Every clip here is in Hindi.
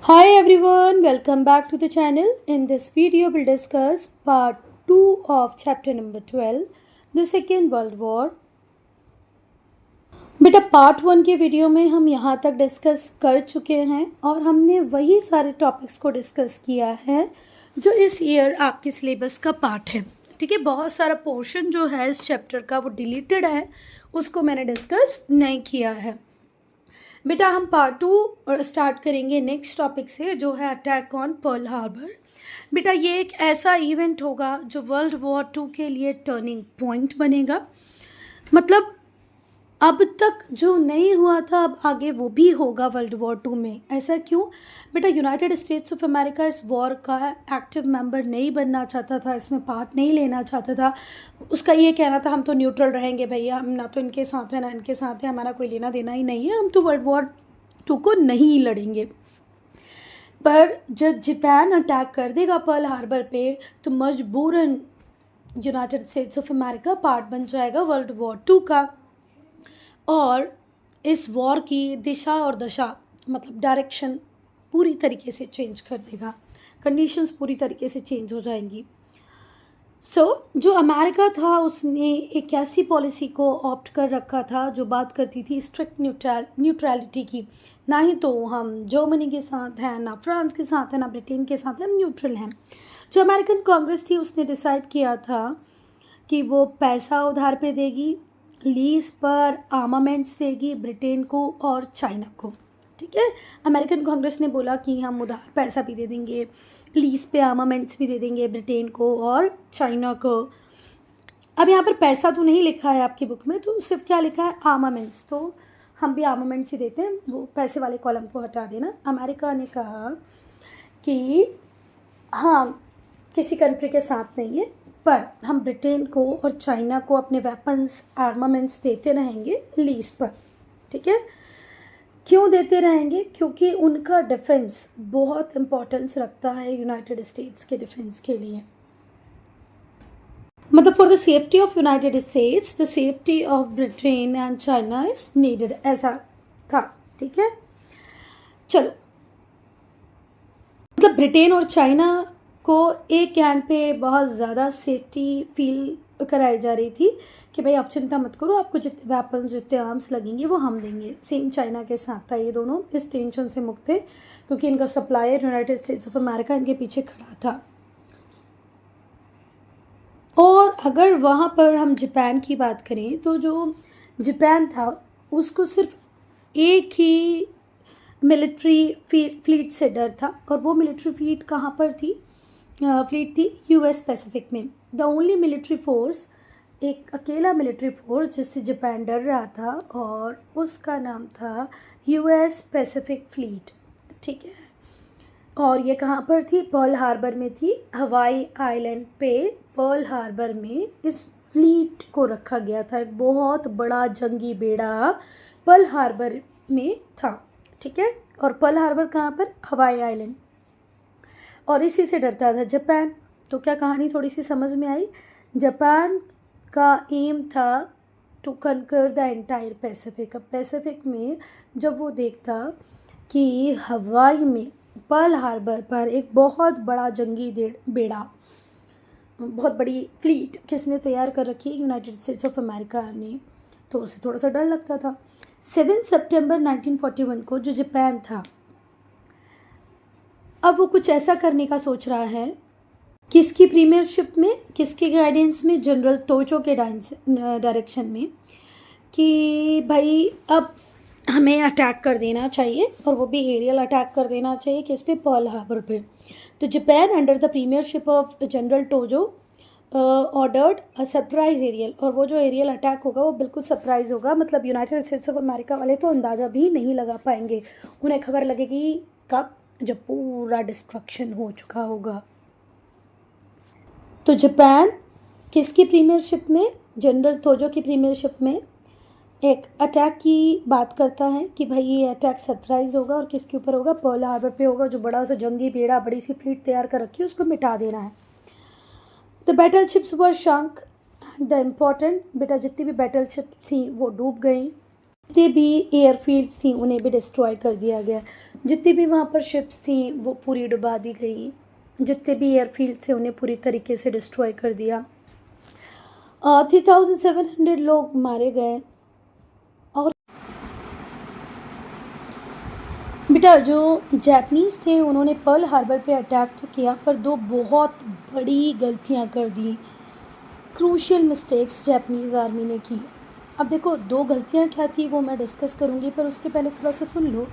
Hi everyone, welcome back to the channel. In this video, we'll discuss part 2 of chapter number 12, the Second World War. बेटा पार्ट 1 के वीडियो में हम यहाँ तक डिस्कस कर चुके हैं और हमने वही सारे टॉपिक्स को डिस्कस किया है जो इस ईयर आपके सिलेबस का पार्ट है. ठीक है, बहुत सारा पोर्शन जो है इस चैप्टर का वो डिलीटेड है, उसको मैंने डिस्कस नहीं किया है. बेटा हम पार्ट 2 स्टार्ट करेंगे नेक्स्ट टॉपिक से, जो है अटैक ऑन पर्ल हार्बर. बेटा ये एक ऐसा इवेंट होगा जो वर्ल्ड वॉर 2 के लिए टर्निंग पॉइंट बनेगा. मतलब अब तक जो नहीं हुआ था अब आगे वो भी होगा वर्ल्ड वॉर 2 में. ऐसा क्यों? बेटा यूनाइटेड स्टेट्स ऑफ अमेरिका इस वॉर का एक्टिव मेंबर नहीं बनना चाहता था, इसमें पार्ट नहीं लेना चाहता था. उसका ये कहना था हम तो न्यूट्रल रहेंगे भैया, हम ना तो इनके साथ हैं ना इनके साथ हैं, हमारा कोई लेना देना ही नहीं है, हम तो वर्ल्ड वॉर 2 को नहीं लड़ेंगे. पर जब जापान अटैक कर देगा पर्ल हार्बर पे तो मजबूरन United States of America part बन जाएगा वर्ल्ड वॉर 2 का. और इस वॉर की दिशा और दशा मतलब डायरेक्शन पूरी तरीके से चेंज कर देगा, कंडीशंस पूरी तरीके से चेंज हो जाएंगी. जो अमेरिका था उसने एक ऐसी पॉलिसी को ऑप्ट कर रखा था जो बात करती थी स्ट्रिक्ट न्यूट्रलिटी की. ना ही तो हम जर्मनी के साथ हैं, ना फ्रांस के साथ हैं, ना ब्रिटेन के साथ हैं, हम न्यूट्रल हैं. जो अमेरिकन कांग्रेस थी उसने डिसाइड किया था कि वो पैसा उधार पे देगी, लीज पर आर्मामेंट्स देगी ब्रिटेन को और चाइना को. ठीक है, अमेरिकन कांग्रेस ने बोला कि हम उधार पैसा भी दे देंगे, लीज पे आर्मामेंट्स भी दे देंगे ब्रिटेन को और चाइना को. अब यहाँ पर पैसा तो नहीं लिखा है आपकी बुक में, तो सिर्फ क्या लिखा है आर्मामेंट्स. तो हम भी आर्मामेंट्स ही देते हैं, वो पैसे वाले कॉलम को हटा देना. अमेरिका ने कहा कि हाँ किसी कंट्री के साथ नहीं है, पर हम ब्रिटेन को और चाइना को अपने वेपन्स आर्मामेंट्स देते रहेंगे लीज पर. ठीक है, क्यों देते रहेंगे? क्योंकि उनका डिफेंस बहुत इम्पोर्टेंस रखता है यूनाइटेड स्टेट्स के डिफेंस के लिए. मतलब for the safety of United states the safety of Britain and China is needed, ऐसा था. ठीक है, चलो मतलब ब्रिटेन और चाइना को एक एंड पे बहुत ज़्यादा सेफ्टी फील कराई जा रही थी कि भाई आप चिंता मत करो, आपको जितने वेपन्स जितने आर्म्स लगेंगे वो हम देंगे. सेम चाइना के साथ था, ये दोनों इस टेंशन से मुक्त थे क्योंकि इनका supplier United States of America इनके पीछे खड़ा था. और अगर वहाँ पर हम जापान की बात करें तो जो जापान था उसको सिर्फ एक ही मिलिट्री फ्लीट से डर था, और वो मिलिट्री फ्लीट कहाँ पर थी? फ्लीट थी यूएस पैसिफिक में. द ओनली मिलिट्री फोर्स, एक अकेला मिलिट्री फोर्स जिससे जापान डर रहा था, और उसका नाम था यूएस पैसिफिक फ्लीट. ठीक है, और ये कहाँ पर थी? पर्ल हार्बर में थी, हवाई आइलैंड पे पर्ल हार्बर में इस फ्लीट को रखा गया था. एक बहुत बड़ा जंगी बेड़ा पर्ल हार्बर में था. ठीक है, और पर्ल हार्बर कहाँ पर? Hawaii island. और इसी से डरता था जापान. तो क्या कहानी थोड़ी सी समझ में आई? जापान का एम था to conquer the entire Pacific. अब पैसिफिक में जब वो देखता कि हवाई में पर्ल हार्बर पर एक बहुत बड़ा जंगी बेड़ा, बहुत बड़ी फ्लीट किसने तैयार कर रखी है? यूनाइटेड स्टेट्स ऑफ अमेरिका ने. तो उसे थोड़ा सा डर लगता था. 7 सितंबर 1941 को जो जापान था अब वो कुछ ऐसा करने का सोच रहा है. किसकी प्रीमियरशिप में, किसके गाइडेंस में? जनरल तोजो के डायरेक्शन में, कि भाई अब हमें अटैक कर देना चाहिए, और वो भी एरियल अटैक कर देना चाहिए. किस पे? पर्ल हार्बर पे. तो Japan under the premiership of General Tojo ordered a surprise aerial. और वो जो एरियल अटैक होगा वो बिल्कुल सरप्राइज होगा. मतलब यूनाइटेड स्टेट्स ऑफ अमेरिका वाले तो अंदाज़ा भी नहीं लगा पाएंगे. उन्हें खबर लगेगी कब? जब पूरा डिस्ट्रक्शन हो चुका होगा. तो जापान किसकी प्रीमियरशिप में? जनरल तोजो की प्रीमियरशिप में एक अटैक की बात करता है कि भाई ये अटैक सरप्राइज होगा, और किसके ऊपर होगा? पर्ल हार्बर पे होगा. जो बड़ा सा जंगी बेड़ा, बड़ी सी फ्लीट तैयार कर रखी है, उसको मिटा देना है. The battle ships were शंक. The important, बेटा जितनी भी बैटल शिप्स थी वो डूब गई. जितने भी एयरफील्ड्स थी उन्हें भी डिस्ट्रॉय कर दिया गया। जितनी भी वहाँ पर शिप्स थी वो पूरी डुबा दी गई। जितने भी एयरफील्ड थे उन्हें पूरी तरीके से डिस्ट्रॉय कर दिया। 3700 लोग मारे गए। और बेटा जो जापानीज़ थे उन्होंने पर्ल हार्बर पे अटैक तो किया, पर दो बहुत बड़ी गलतियाँ कर दी, क्रूशियल मिस्टेक्स जापानीज़ आर्मी ने की। अब देखो दो गलतियाँ क्या थी वो मैं डिस्कस करूँगी, पर उसके पहले थोड़ा सा सुन लो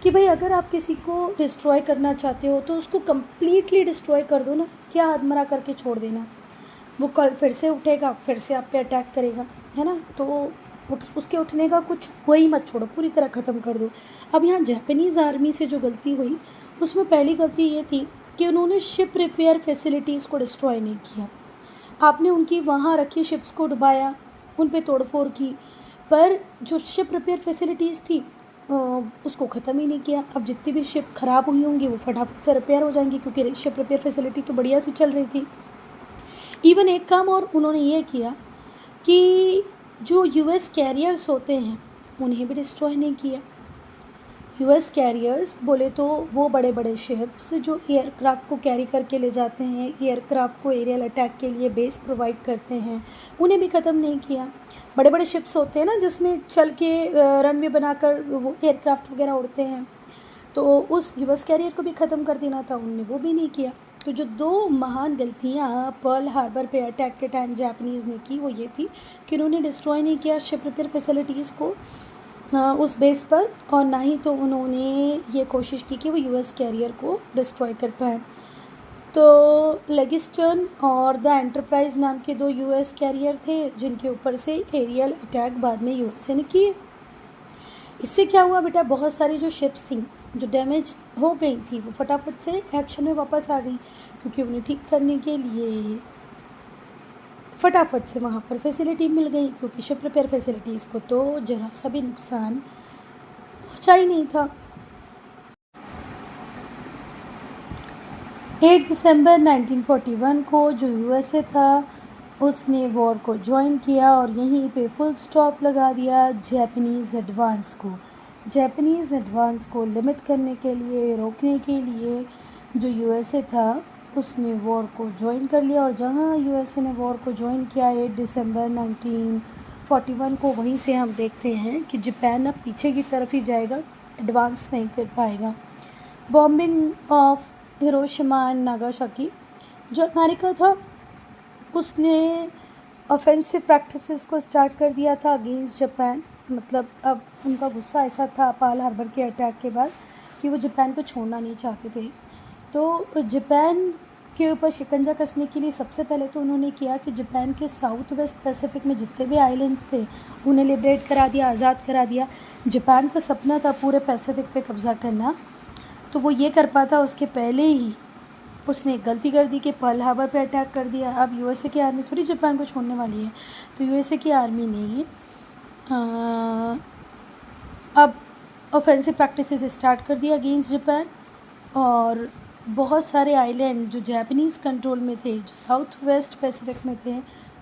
कि भाई अगर आप किसी को डिस्ट्रॉय करना चाहते हो तो उसको कम्प्लीटली डिस्ट्रॉय कर दो ना, क्या आदमरा करके छोड़ देना। वो कल फिर से उठेगा, फिर से आप पे अटैक करेगा, है ना। तो उसके उठने का कुछ वही मत छोड़ो, पूरी तरह ख़त्म कर दो। अब यहाँ जापानीज़ आर्मी से जो गलती हुई उसमें पहली गलती ये थी कि उन्होंने शिप रिपेयर फैसिलिटीज़ को डिस्ट्रॉय नहीं किया। आपने उनकी वहाँ रखी शिप्स को डुबाया, उन पे तोड़फोड़ की, पर जो शिप रिपेयर फैसिलिटीज़ थी उसको ख़त्म ही नहीं किया। अब जितनी भी शिप ख़राब हुई होंगी वो फटाफट से रिपेयर हो जाएंगी, क्योंकि शिप रिपेयर फैसिलिटी तो बढ़िया सी चल रही थी। इवन एक काम और उन्होंने ये किया कि जो यूएस कैरियर्स होते हैं उन्हें भी डिस्ट्रॉय नहीं किया। यूएस कैरियर्स बोले तो वो बड़े बड़े शिप्स जो एयरक्राफ्ट को कैरी करके ले जाते हैं, एयरक्राफ्ट को एरियल अटैक के लिए बेस प्रोवाइड करते हैं, उन्हें भी ख़त्म नहीं किया। बड़े बड़े शिप्स होते हैं ना जिसमें चल के रनवे बनाकर वो एयरक्राफ्ट वगैरह उड़ते हैं, तो उस यूएस कैरियर को भी ख़त्म कर देना था, उनने वो भी नहीं किया। तो जो दो महान गलतियाँ पर्ल हार्बर पे अटैक के टाइम जापानीज़ ने की वो ये थी कि उन्होंने डिस्ट्रॉय नहीं किया शिप रिपेयर फैसिलिटीज़ को उस बेस पर, और ना ही तो उन्होंने ये कोशिश की कि वो यूएस कैरियर को डिस्ट्रॉय कर पाए। तो लेगिस्टन और द एंटरप्राइज नाम के दो यूएस कैरियर थे जिनके ऊपर से एरियल अटैक बाद में यूएसए ने किए। इससे क्या हुआ बेटा, बहुत सारी जो शिप्स थी जो डैमेज हो गई थी वो फटाफट से एक्शन में वापस आ गई, क्योंकि उन्हें ठीक करने के लिए फटाफट से वहाँ पर फैसिलिटी मिल गई, क्योंकि शिप रिपेयर फैसिलिटीज़ को तो ज़रा सा भी नुकसान पहुँचा ही नहीं था। 8 दिसंबर 1941 को जो यूएसए था उसने वॉर को ज्वाइन किया और यहीं पे फुल स्टॉप लगा दिया जापानीज़ एडवांस को। जापानीज़ एडवांस को लिमिट करने के लिए, रोकने के लिए जो यूएसए था उसने वॉर को ज्वाइन कर लिया, और जहां यूएसए ने वॉर को ज्वाइन किया 8 दिसंबर 1941 को, वहीं से हम देखते हैं कि जापान अब पीछे की तरफ ही जाएगा, एडवांस नहीं कर पाएगा। Bombing of Hiroshima and Nagasaki, जो अमेरिका था उसने ऑफेंसिव प्रैक्टिसेस को स्टार्ट कर दिया था अगेंस्ट जापान। मतलब अब उनका गुस्सा ऐसा था पर्ल हार्बर के अटैक के बाद कि वो जापान को छोड़ना नहीं चाहते थे। तो जापान के ऊपर शिकंजा कसने के लिए सबसे पहले तो उन्होंने किया कि जापान के साउथ वेस्ट पैसिफिक में जितने भी आइलैंड्स थे उन्हें लिबरेट करा दिया, आज़ाद करा दिया। जापान का सपना था पूरे पैसिफिक पे कब्ज़ा करना, तो वो ये कर पाता उसके पहले ही उसने गलती कर दी कि पर्ल हार्बर पे अटैक कर दिया। अब यूएसए की आर्मी थोड़ी जापान को छोड़ने वाली है, तो यूएसए की आर्मी ने अब ऑफेंसिव प्रैक्टिसेस स्टार्ट कर दिया अगेंस्ट जापान, और बहुत सारे आइलैंड जो जापानीज़ कंट्रोल में थे, जो साउथ वेस्ट पैसिफिक में थे,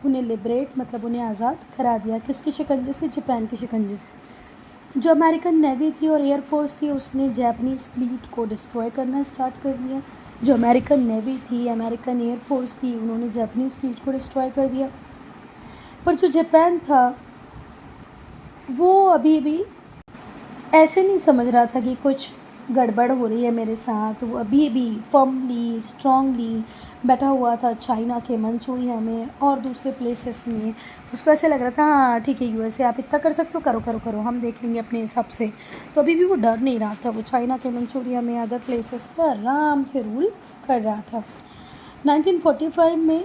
उन्हें लिबरेट मतलब उन्हें आज़ाद करा दिया। किसके शिकंजे से? जापान के शिकंजे से। जो अमेरिकन नेवी थी और एयरफोर्स थी उसने जापानीज़ फ्लीट को डिस्ट्रॉय करना स्टार्ट कर दिया। जो अमेरिकन नेवी थी, अमेरिकन एयरफोर्स थी, उन्होंने जापानीज़ फ्लीट को डिस्ट्रॉय कर दिया। पर जो जापान था वो अभी भी ऐसे नहीं समझ रहा था कि कुछ गड़बड़ हो रही है मेरे साथ। वो अभी भी फर्मली, स्ट्रांगली बैठा हुआ था चाइना के मंचूरिया में और दूसरे प्लेसेस में। उसको ऐसे लग रहा था हाँ ठीक है यूएसए आप इतना कर सकते हो, करो करो करो, हम देख लेंगे अपने हिसाब से। तो अभी भी वो डर नहीं रहा था, वो चाइना के मंचूरिया में, अदर प्लेसेस पर आराम से रूल कर रहा था। 1945 में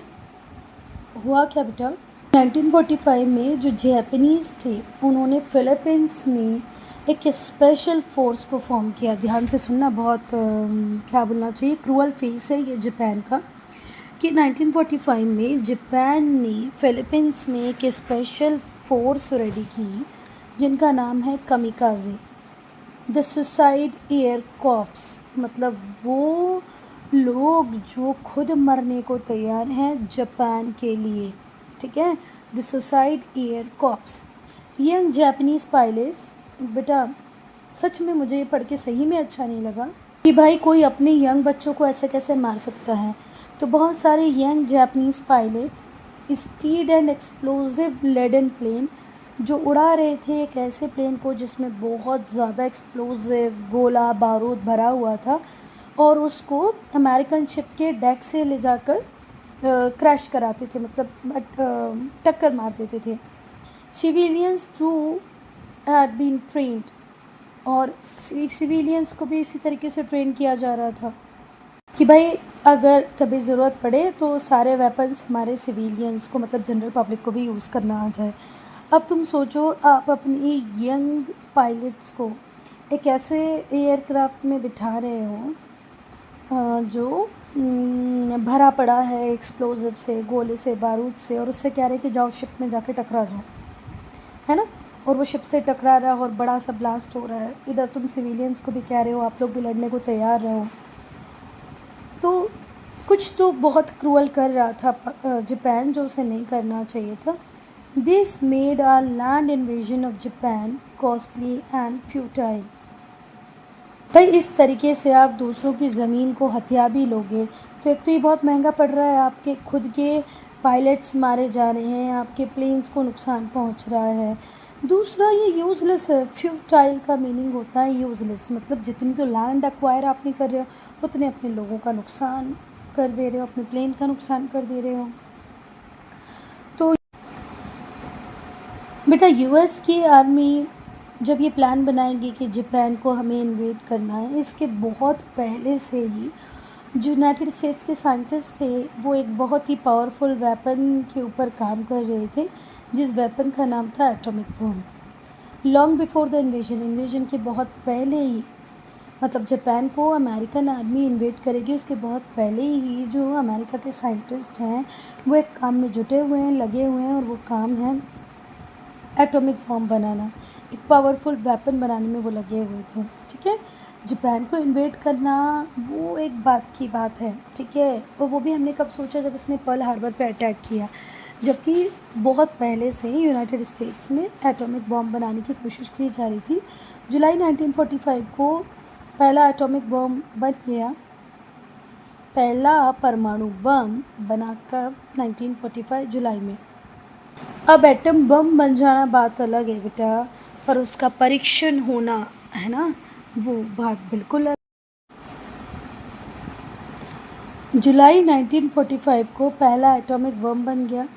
हुआ क्या बेटा, 1945 में जो जापानीज़ थे उन्होंने फिलीपींस में एक स्पेशल फोर्स को फॉर्म किया। ध्यान से सुनना, बहुत क्या बोलना चाहिए, क्रूअल फेस है ये जापान का, कि 1945 में जापान ने फिलीपींस में एक स्पेशल फोर्स रेडी की जिनका नाम है कामिकाज़े, द सुसाइड एयर कॉर्प्स। मतलब वो लोग जो खुद मरने को तैयार हैं जापान के लिए, ठीक है, the suicide air corps. Young Japanese pilots, बेटा सच में मुझे ये पढ़ के सही में अच्छा नहीं लगा कि भाई कोई अपने यंग बच्चों को ऐसे कैसे मार सकता है। तो बहुत सारे young Japanese pilot steered and explosive laden plane, जो उड़ा रहे थे एक ऐसे प्लेन को जिसमें बहुत ज़्यादा एक्सप्लोजिव गोला बारूद भरा हुआ था, और उसको अमेरिकन शिप के डेक से ले जाकर क्रैश कराते थे, मतलब टक्कर मार देते थे। Civilians too had been trained, और सिविलियंस को भी इसी तरीके से ट्रेन किया जा रहा था कि भाई अगर कभी ज़रूरत पड़े तो सारे वेपन्स हमारे सिविलियंस को, मतलब जनरल पब्लिक को भी यूज़ करना आ जाए। अब तुम सोचो, आप अपनी यंग पायलट्स को एक ऐसे एयरक्राफ्ट में बिठा रहे हो जो भरा पड़ा है एक्सप्लोजिव से, गोले से, बारूद से, और उससे कह रहे हैं कि जाओ शिप में जाके टकरा जाओ, है ना। और वो शिप से टकरा रहा है और बड़ा सा ब्लास्ट हो रहा है। इधर तुम सिविलियंस को भी कह रहे हो आप लोग भी लड़ने को तैयार रहो। तो कुछ तो बहुत क्रूअल कर रहा था जापान, जो उसे नहीं करना चाहिए था। This made a land invasion of Japan costly and futile. भाई इस तरीके से आप दूसरों की ज़मीन को हथिया भी लोगे तो एक तो ये बहुत महंगा पड़ रहा है, आपके खुद के पायलट्स मारे जा रहे हैं, आपके प्लेन्स को नुकसान पहुंच रहा है। दूसरा ये यूज़लेस है। फ्यूटाइल का मीनिंग होता है यूज़लेस, मतलब जितनी तो लैंड एक्वायर आप नहीं कर रहे हो उतने अपने लोगों का नुकसान कर दे रहे हो, अपने प्लेन का नुकसान कर दे रहे हो। तो बेटा यूएस की आर्मी जब ये प्लान बनाएगी कि जापान को हमें इन्वेड करना है, इसके बहुत पहले से ही जो यूनाइटेड स्टेट्स के साइंटिस्ट थे वो एक बहुत ही पावरफुल वेपन के ऊपर काम कर रहे थे, जिस वेपन का नाम था atomic bomb. Long before the invasion के बहुत पहले ही, मतलब जापान को अमेरिकन आर्मी इन्वेड करेगी उसके बहुत पहले ही जो अमेरिका के साइंटिस्ट हैं वो एक काम में जुटे हुए हैं, लगे हुए हैं, और वो काम है एटॉमिक बम बनाना। एक पावरफुल वेपन बनाने में वो लगे हुए थे, ठीक है। जापान को इन्वेड करना वो एक बात की बात है, ठीक है, और वो भी हमने कब सोचा जब इसने पर्ल हार्बर पे अटैक किया, जबकि बहुत पहले से यूनाइटेड स्टेट्स में एटॉमिक बम बनाने की कोशिश की जा रही थी। जुलाई 1945 को पहला एटॉमिक बम बन गया, पहला परमाणु बम बना कब 1945 जुलाई में। अब एटम बम बन जाना बात अलग है बेटा, पर उसका परीक्षण होना, है ना, वो बात बिल्कुल अलग। जुलाई 1945 को पहला एटॉमिक बम बन गया,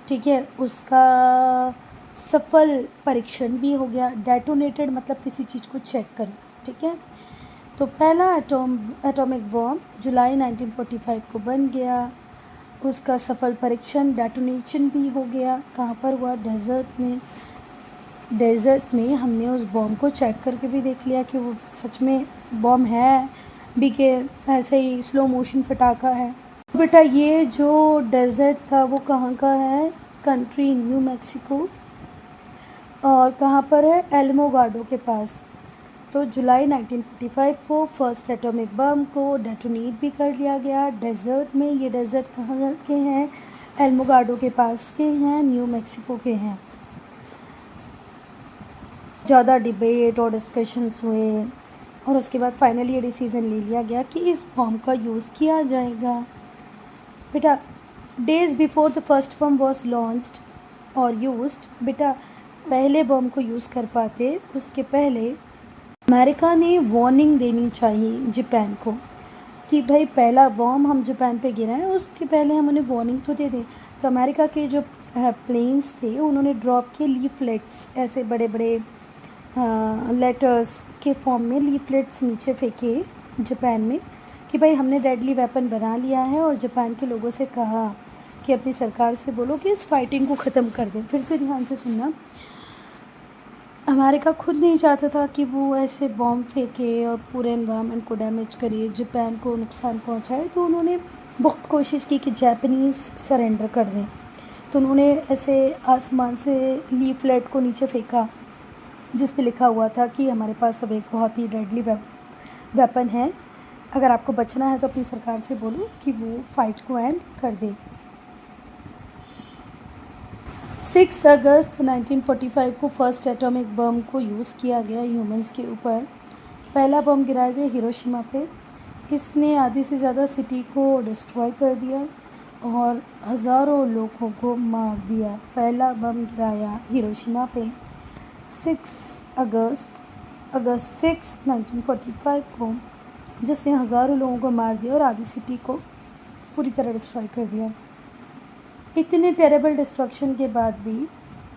ठीक है, उसका सफल परीक्षण भी हो गया। डेटोनेटेड मतलब किसी चीज़ को चेक करना, ठीक है। तो पहला एटॉमिक बम जुलाई 1945 को बन गया, उसका सफल परीक्षण डेटोनेशन भी हो गया। कहाँ पर हुआ? डेजर्ट में हमने उस बॉम्ब को चेक करके भी देख लिया कि वो सच में बॉम्ब है भी कि ऐसे ही स्लो मोशन पटाखा है। बेटा ये जो डेजर्ट था वो कहाँ का है? कंट्री न्यू मैक्सिको, और कहाँ पर है? एल्मोगार्डो के पास। तो जुलाई 1945 को फर्स्ट एटॉमिक बम को डेटोनेट भी कर लिया गया डेजर्ट में। ये डेजर्ट कहाँ के हैं? एल्मोगार्डो के पास के हैं, न्यू मैक्सिको के हैं। ज़्यादा डिबेट और डिस्कशंस हुए और उसके बाद फाइनली ये डिसीज़न ले लिया गया कि इस बम का यूज़ किया जाएगा। बेटा days before the first bomb was launched और यूज्ड, बेटा पहले बम को यूज़ कर पाते उसके पहले अमेरिका ने वार्निंग देनी चाहिए जापान को कि भाई पहला बॉम्ब हम जापान पे गिरा है, उसके पहले हम उन्हें वार्निंग तो दे दें। तो अमेरिका के जो प्लेन्स थे उन्होंने ड्रॉप के लीफलेट्स, ऐसे बड़े बड़े लेटर्स के फॉर्म में लीफलेट्स नीचे फेंके जापान में कि भाई हमने डेडली वेपन बना लिया है, और जापान के लोगों से कहा कि अपनी सरकार से बोलो कि इस फाइटिंग को ख़त्म कर दें। फिर से ध्यान से सुनना, अमेरिका खुद नहीं चाहता था कि वो ऐसे बॉम्ब फेंके और पूरे एनवायरनमेंट को डैमेज करे, जापान को नुकसान पहुंचाए। तो उन्होंने बहुत कोशिश की कि जापानीज़ सरेंडर कर दें। तो उन्होंने ऐसे आसमान से लीफलेट को नीचे फेंका जिस पे लिखा हुआ था कि हमारे पास अब एक बहुत ही डेडली वेपन है, अगर आपको बचना है तो अपनी सरकार से बोलो कि वो फाइट को एंड कर दे। 6 अगस्त 1945 को फर्स्ट एटॉमिक बम को यूज़ किया गया ह्यूमंस के ऊपर। पहला बम गिराया गया हिरोशिमा पे। इसने आधी से ज़्यादा सिटी को डिस्ट्रॉय कर दिया और हज़ारों लोगों को मार दिया। पहला बम गिराया हिरोशिमा पे 6 अगस्त 6 1945 को, जिसने हज़ारों लोगों को मार दिया और आधी सिटी को पूरी तरह डिस्ट्रॉय कर दिया। इतने टेरेबल डिस्ट्रक्शन के बाद भी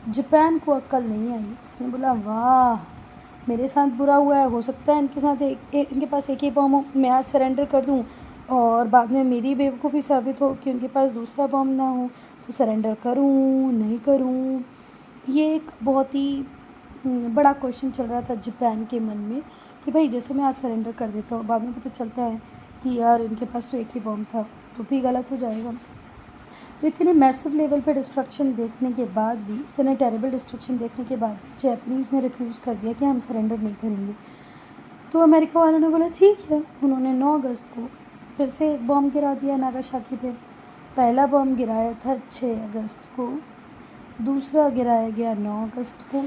जापान को अक्ल नहीं आई। उसने बोला वाह, मेरे साथ बुरा हुआ है, हो सकता है इनके साथ इनके पास एक ही बम हो, मैं आज सरेंडर कर दूं और बाद में मेरी बेवकूफ़ी साबित हो कि उनके पास दूसरा बम ना हो, तो सरेंडर करूं नहीं करूं। ये एक बहुत ही बड़ा क्वेश्चन चल रहा था जापान के मन में कि भाई जैसे मैं आज सरेंडर कर देता हूँ, बाद में पता चलता है कि यार इनके पास तो एक ही बम था, तो भी गलत हो जाएगा। तो इतने मैसिव लेवल पे डिस्ट्रक्शन देखने के बाद भी, इतने टेरेबल डिस्ट्रक्शन देखने के बाद जैपनीज़ ने रिफ्यूज़ कर दिया कि हम सरेंडर नहीं करेंगे। तो अमेरिका वालों ने बोला ठीक है। उन्होंने 9 अगस्त को फिर से एक बम गिरा दिया नागासाकी पे। पहला बम गिराया था 6 अगस्त को, दूसरा गिराया गया 9 अगस्त को।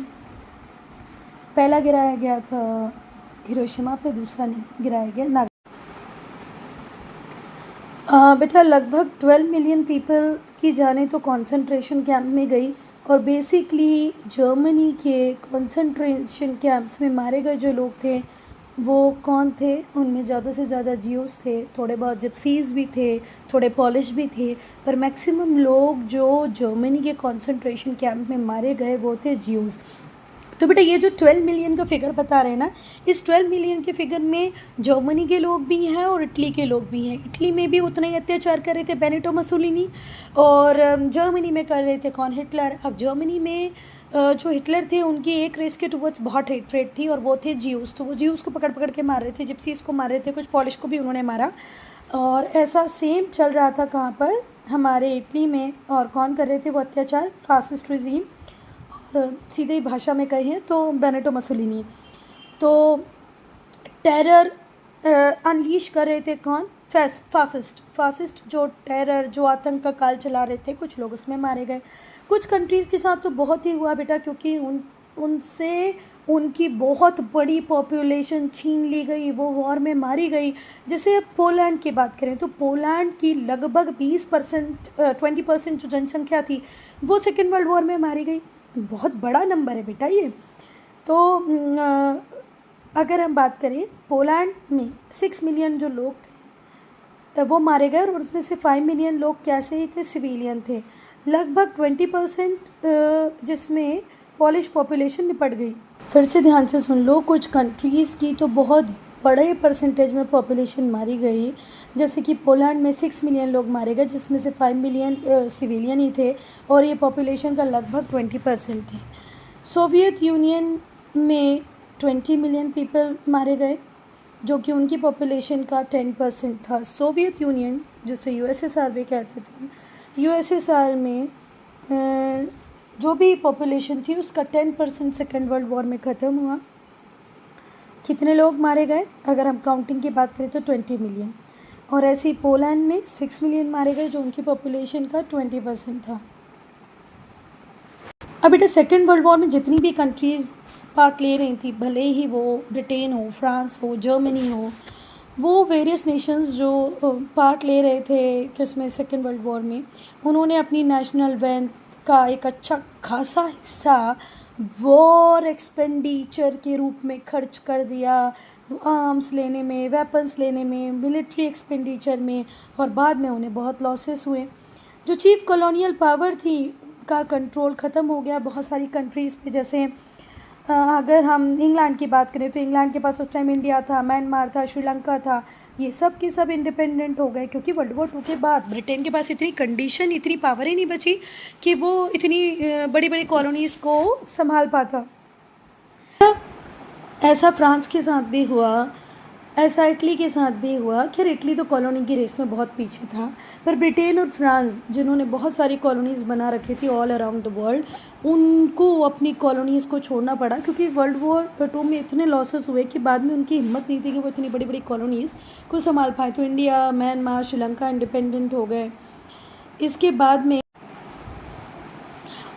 पहला गिराया गया था हिरोशिमा पे, दूसरा गिराया गया बेटा लगभग 12 मिलियन पीपल की जाने तो कंसंट्रेशन कैंप में गई और बेसिकली जर्मनी के कंसंट्रेशन कैंप्स में मारे गए जो लोग थे वो कौन थे? उनमें ज़्यादा से ज़्यादा जियूस थे, थोड़े बहुत जिप्सीज़ भी थे, थोड़े पॉलिश भी थे, पर मैक्सिमम लोग जो जर्मनी के कंसंट्रेशन कैंप में मारे गए वो थे जियूस। तो बेटा ये जो 12 मिलियन का फिगर बता रहे हैं ना, इस 12 मिलियन के फिगर में जर्मनी के लोग भी हैं और इटली के लोग भी हैं। इटली में भी उतना ही अत्याचार कर रहे थे बेनिटो मुसोलिनी, और जर्मनी में कर रहे थे कौन? हिटलर। अब जर्मनी में जो हिटलर थे उनकी एक रेस के टुवर्ड्स बहुत हेट्रेट थी और वो थे जियूस। तो वो जियूस को पकड़ पकड़ के मार रहे थे, जिप्सीज़ को मार रहे थे, कुछ पॉलिश को भी उन्होंने मारा। और ऐसा सेम चल रहा था कहाँ पर? हमारे इटली में। और कौन कर रहे थे वो अत्याचार? Fascist regime. सीधे ही भाषा में कहें तो बेनिटो मुसोलिनी। तो टेरर अनलीश कर रहे थे कौन? फासिस्ट जो टेरर, जो आतंक का काल चला रहे थे, कुछ लोग उसमें मारे गए। कुछ कंट्रीज़ के साथ तो बहुत ही हुआ बेटा, क्योंकि उनसे उनकी बहुत बड़ी पॉपुलेशन छीन ली गई, वो वॉर में मारी गई। जैसे अब पोलैंड की बात करें तो पोलैंड की लगभग 20% जो जनसंख्या थी वो सेकेंड वर्ल्ड वॉर में मारी गई। बहुत बड़ा नंबर है बेटा ये। तो अगर हम बात करें पोलैंड में 6 मिलियन जो लोग थे वो मारे गए और उसमें से 5 मिलियन लोग कैसे ही थे? सिविलियन थे। लगभग 20% जिसमें पॉलिश पॉपुलेशन निपट गई। फिर से ध्यान से सुन लो, कुछ कंट्रीज़ की तो बहुत बड़े परसेंटेज में पॉपुलेशन मारी गई। जैसे कि पोलैंड में 6 मिलियन लोग मारे गए, जिसमें से 5 मिलियन सिविलियन ही थे और ये पॉपुलेशन का लगभग 20% थे। सोवियत यूनियन में 20 मिलियन पीपल मारे गए, जो कि उनकी पॉपुलेशन का 10% था। सोवियत यूनियन जिसे यूएसएसआर भी कहते थे, यूएसएसआर में जो भी पॉपुलेशन थी उसका 10% सेकेंड वर्ल्ड वॉर में ख़त्म हुआ। कितने लोग मारे गए? अगर हम काउंटिंग की बात करें तो 20 मिलियन। और ऐसे ही पोलैंड में 6 मिलियन मारे गए, जो उनकी पॉपुलेशन का 20% था। अब बेटा सेकेंड वर्ल्ड वॉर में जितनी भी कंट्रीज़ पार्ट ले रही थी, भले ही वो ब्रिटेन हो, फ्रांस हो, जर्मनी हो, वो वेरियस नेशंस जो पार्ट ले रहे थे किसमें? सेकेंड वर्ल्ड वॉर में, उन्होंने अपनी नेशनल वेल्थ का एक अच्छा खासा हिस्सा वॉर एक्सपेंडिचर के रूप में खर्च कर दिया, आर्म्स लेने में, वेपन्स लेने में, मिलिट्री एक्सपेंडिचर में, और बाद में उन्हें बहुत लॉसेस हुए। जो चीफ कॉलोनियल पावर थी का कंट्रोल ख़त्म हो गया बहुत सारी कंट्रीज़ पे। जैसे अगर हम इंग्लैंड की बात करें तो इंग्लैंड के पास उस टाइम इंडिया था, म्यांमार था, श्रीलंका था, ये सब के सब इंडिपेंडेंट हो गए, क्योंकि वर्ल्ड वॉर 2 के बाद ब्रिटेन के पास इतनी कंडीशन, इतनी पावर ही नहीं बची कि वो इतनी बड़ी बड़ी कॉलोनीज़ को संभाल पाता। ऐसा फ्रांस के साथ भी हुआ, ऐसा इटली के साथ भी हुआ। खैर इटली तो कॉलोनी की रेस में बहुत पीछे था, पर ब्रिटेन और फ्रांस जिन्होंने बहुत सारी कॉलोनीज़ बना रखी थी ऑल अराउंड द वर्ल्ड, उनको अपनी कॉलोनीज़ को छोड़ना पड़ा, क्योंकि वर्ल्ड वॉर 2 में इतने लॉसेस हुए कि बाद में उनकी हिम्मत नहीं थी कि वो इतनी बड़ी बड़ी कॉलोनीज़ को संभाल पाए। तो इंडिया, म्यांमार, श्रीलंका इंडिपेंडेंट हो गए इसके बाद में।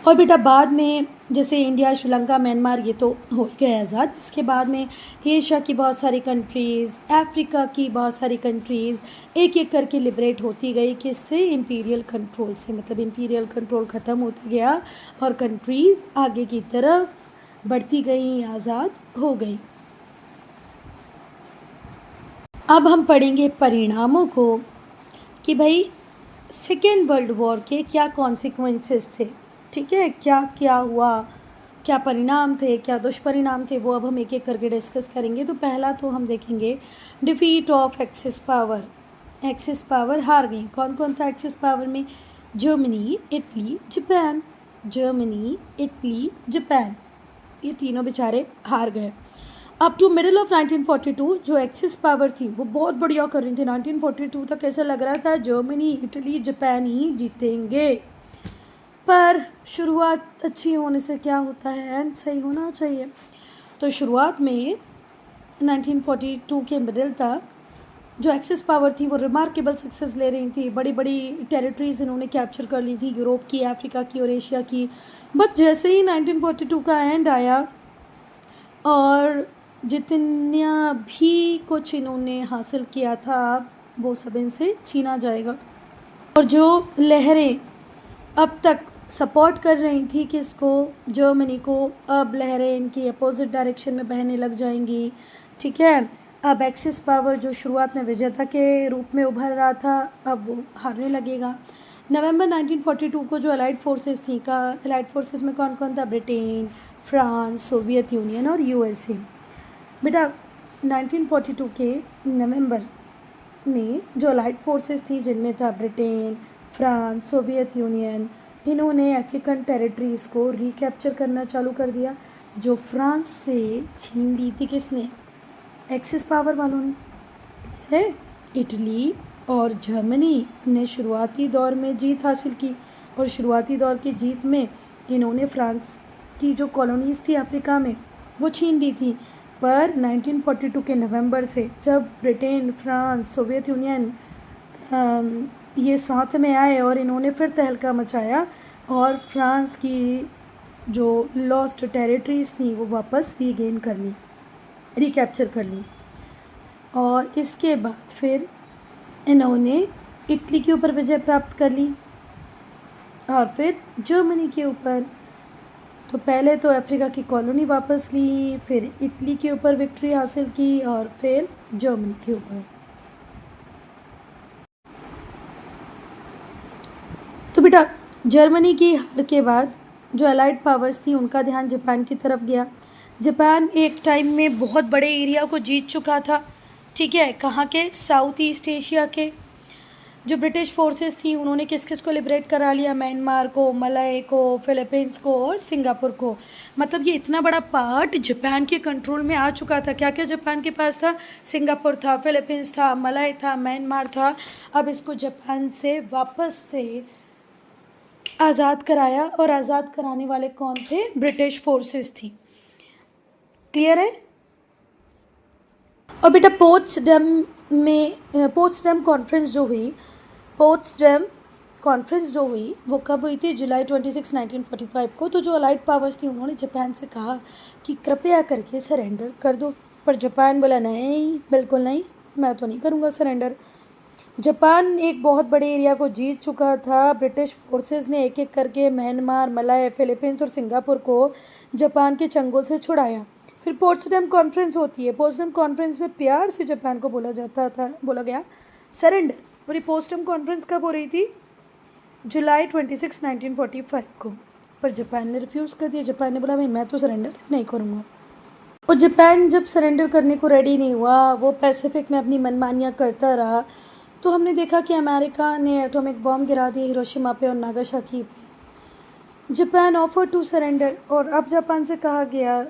और बेटा बाद में जैसे इंडिया, श्रीलंका, म्यांमार ये तो हो गए आज़ाद। इसके बाद में एशिया की बहुत सारी कंट्रीज़, अफ्रीका की बहुत सारी कंट्रीज़ एक एक करके लिबरेट होती गई, किससे? इम्पीरियल कंट्रोल से। मतलब इम्पीरियल कंट्रोल ख़त्म होता गया और कंट्रीज़ आगे की तरफ बढ़ती गई, आज़ाद हो गई। अब हम पढ़ेंगे परिणामों को कि भाई सेकेंड वर्ल्ड वॉर के क्या कॉन्सिक्वेंसेस थे, ठीक है, क्या क्या हुआ, क्या परिणाम थे, क्या दुष्परिणाम थे, वो अब हम एक एक करके डिस्कस करेंगे। तो पहला तो हम देखेंगे defeat of axis power. Axis power हार गई। कौन कौन था एक्सिस पावर में? Germany, Italy, Japan. Germany, Italy, Japan, ये तीनों बेचारे हार गए। अप टू मिडिल ऑफ 1942 जो एक्सिस पावर थी वो बहुत बढ़िया कर रही थी। 1942 तक ऐसा लग रहा था जर्मनी, इटली, जापान ही जीतेंगे, पर शुरुआत अच्छी होने से क्या होता है, एंड सही होना चाहिए। तो शुरुआत में 1942 के मिडिल तक जो एक्सिस पावर थी वो रिमार्केबल सक्सेस ले रही थी। बड़ी बड़ी टेरिटरीज इन्होंने कैप्चर कर ली थी, यूरोप की, अफ्रीका की और एशिया की। बट जैसे ही 1942 का एंड आया और जितना भी कुछ इन्होंने हासिल किया था वो सब इनसे छीना जाएगा। और जो लहरें अब तक सपोर्ट कर रही थी किसको? जर्मनी को, अब लहरें इनकी अपोजिट डायरेक्शन में बहने लग जाएंगी, ठीक है। अब एक्सिस पावर जो शुरुआत में विजेता के रूप में उभर रहा था अब वो हारने लगेगा। नवंबर 1942 को जो अलाइड फोर्सेस थी, का अलाइड फोर्सेस में कौन कौन था? ब्रिटेन, फ्रांस, सोवियत यूनियन और यूएसए। बेटा 1942 के नवंबर में जो अलाइड फोर्सेस थी जिनमें था ब्रिटेन, फ्रांस, सोवियत यूनियन, इन्होंने अफ्रीकन टेरिटरीज़ को रिकैप्चर करना चालू कर दिया जो फ्रांस से छीन ली थी। किसने? एक्सिस पावर वालों ने, है। इटली और जर्मनी ने शुरुआती दौर में जीत हासिल की और शुरुआती दौर की जीत में इन्होंने फ्रांस की जो कॉलोनीज़ थी अफ्रीका में वो छीन ली थी। पर 1942 के नवंबर से जब ब्रिटेन, फ्रांस, सोवियत यूनियन ये साथ में आए और इन्होंने फिर तहलका मचाया और फ्रांस की जो लॉस्ट टेरिटरीज़ थी वो वापस रीगेन कर ली, रिकैप्चर कर ली। और इसके बाद फिर इन्होंने इटली के ऊपर विजय प्राप्त कर ली और फिर जर्मनी के ऊपर। तो पहले तो अफ्रीका की कॉलोनी वापस ली, फिर इटली के ऊपर विक्ट्री हासिल की और फिर जर्मनी के ऊपर। तो बेटा जर्मनी की हार के बाद जो अलाइड पावर्स थी उनका ध्यान जापान की तरफ गया। जापान एक टाइम में बहुत बड़े एरिया को जीत चुका था, ठीक है। कहाँ के? साउथ ईस्ट एशिया के। जो ब्रिटिश फोर्सेस थी उन्होंने किस किस को लिबरेट करा लिया? म्यांमार को, मलय को, फिलीपींस को और सिंगापुर को। मतलब ये इतना बड़ा पार्ट जापान के कंट्रोल में आ चुका था। क्या क्या जापान के पास था? सिंगापुर था, फिलीपींस था, मलय था, म्यांमार था। अब इसको जापान से वापस से आज़ाद कराया और आज़ाद कराने वाले कौन थे? ब्रिटिश फोर्सेस थी। क्लियर है? और बेटा पोट्सडम कॉन्फ्रेंस जो हुई वो कब हुई थी? जुलाई 26, 1945 को। तो जो अलाइड पावर्स थी उन्होंने जापान से कहा कि कृपया करके सरेंडर कर दो, पर जापान बोला नहीं, बिल्कुल नहीं, मैं तो नहीं करूँगा सरेंडर। जापान एक बहुत बड़े एरिया को जीत चुका था। ब्रिटिश फोर्सेस ने एक एक करके म्यांमार, मलय, फिलीपींस और सिंगापुर को जापान के चंगुल से छुड़ाया। फिर पोट्सडम कॉन्फ्रेंस होती है। पोट्सडम कॉन्फ्रेंस में प्यार से जापान को बोला गया सरेंडर। और ये पोट्सडम कॉन्फ्रेंस कब हो रही थी? जुलाई 26, 1945 को। पर जापान ने रिफ्यूज़ कर दिया। जापान ने बोला भाई मैं तो सरेंडर नहीं करूँगा। और जापान जब सरेंडर करने को रेडी नहीं हुआ, वो पैसिफिक में अपनी मनमानियाँ करता रहा, तो हमने देखा कि अमेरिका ने एटॉमिक बॉम्ब गिरा दिए हिरोशिमा पे और नागासाकी पे। जापान ऑफर टू सरेंडर और अब जापान से कहा गया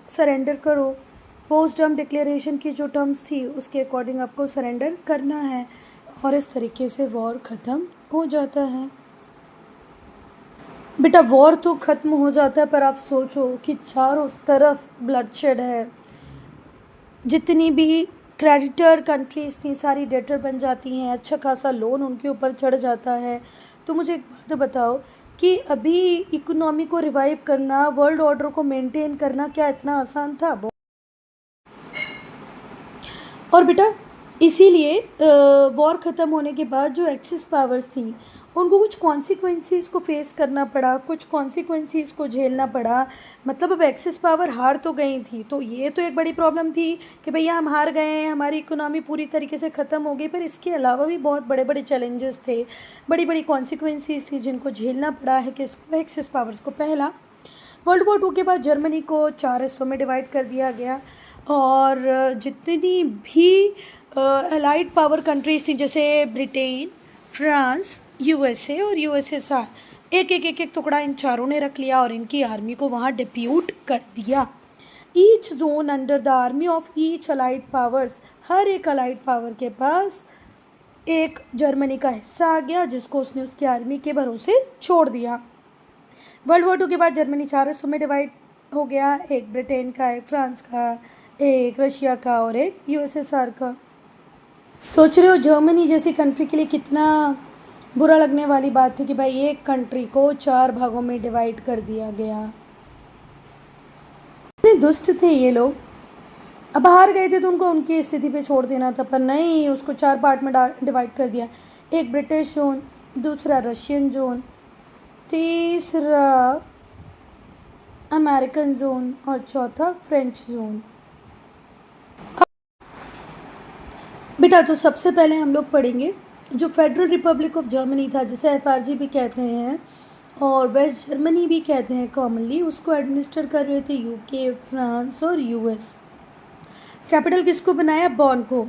सरेंडर करो। पोट्सडम डिक्लेरेशन की जो टर्म्स थी उसके अकॉर्डिंग आपको सरेंडर करना है और इस तरीके से वॉर ख़त्म हो जाता है। बेटा वॉर तो ख़त्म हो जाता है पर आप सोचो कि चारों तरफ ब्लडशेड है। जितनी भी क्रेडिटर कंट्रीज़ थी सारी डेटर बन जाती हैं, अच्छा खासा लोन उनके ऊपर चढ़ जाता है। तो मुझे एक बात बताओ कि अभी इकोनॉमी को रिवाइव करना, वर्ल्ड ऑर्डर को मेंटेन करना क्या इतना आसान था? और बेटा इसीलिए वॉर ख़त्म होने के बाद जो एक्सिस पावर्स थी उनको कुछ कॉन्सिक्वेंसीज को फेस करना पड़ा, कुछ कॉन्सिक्वेंसीज को झेलना पड़ा। मतलब अब एक्सिस पावर हार तो गई थी, तो ये तो एक बड़ी प्रॉब्लम थी कि भैया हम हार गए हैं, हमारी इकोनॉमी पूरी तरीके से ख़त्म हो गई। पर इसके अलावा भी बहुत बड़े बड़े चैलेंजेस थे, बड़ी बड़ी कॉन्सिक्वेंसीज थी जिनको झेलना पड़ा है किसको? एक्सिस पावर्स को। पहला, वर्ल्ड वॉर 2 के बाद जर्मनी को 4 हिस्सों में डिवाइड कर दिया गया और जितनी भी अलाइड पावर कंट्रीज थी जैसे ब्रिटेन, फ्रांस, यूएसए और यूएसएसआर, एक टुकड़ा इन चारों ने रख लिया और इनकी आर्मी को वहाँ डिप्यूट कर दिया। Each zone under the army of each allied powers, हर एक अलाइड पावर के पास एक जर्मनी का हिस्सा आ गया जिसको उसने उसकी आर्मी के भरोसे छोड़ दिया। वर्ल्ड वॉर 2 के बाद जर्मनी 4 हिस्सों में डिवाइड हो गया, एक ब्रिटेन का, एक फ्रांस का, एक रशिया का और एक यूएसएसआर का। सोच रहे हो जर्मनी जैसी कंट्री के लिए कितना बुरा लगने वाली बात थी कि भाई एक कंट्री को 4 भागों में डिवाइड कर दिया गया। इतने दुष्ट थे ये लोग। अब हार गए थे तो उनको उनकी स्थिति पे छोड़ देना था, पर नहीं, उसको 4 पार्ट में डिवाइड कर दिया। एक ब्रिटिश जोन, दूसरा रशियन जोन, तीसरा अमेरिकन जोन और चौथा फ्रेंच जोन। बेटा तो सबसे पहले हम लोग पढ़ेंगे जो फेडरल रिपब्लिक ऑफ जर्मनी था, जिसे एफआरजी भी कहते हैं और वेस्ट जर्मनी भी कहते हैं कॉमनली, उसको एडमिनिस्टर कर रहे थे यूके, फ्रांस और यूएस। कैपिटल किसको बनाया? बॉन को।